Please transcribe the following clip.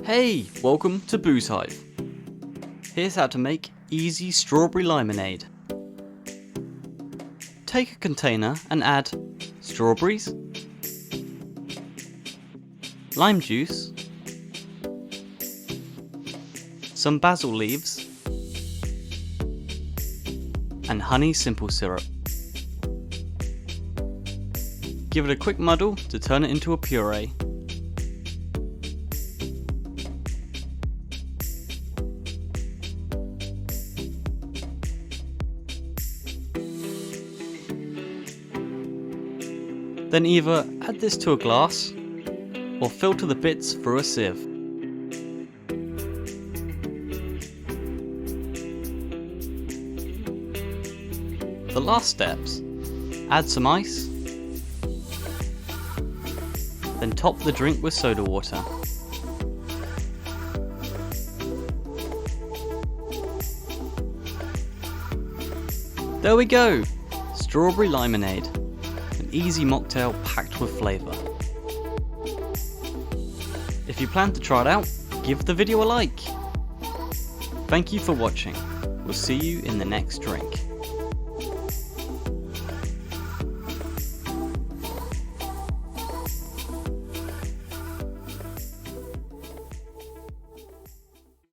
Hey, welcome to Booze Hive. Here's how to make easy strawberry limonade. Take a container and add strawberries, lime juice, some basil leaves, and honey simple syrup. Give it a quick muddle to turn it into a puree. Then either add this to a glass or filter the bits through a sieve. The last steps: add some ice, then top the drink with soda water. There we go! Strawberry limonade. An easy mocktail packed with flavour. If you plan to try it out, give the video a like. Thank you for watching. We'll see you in the next drink.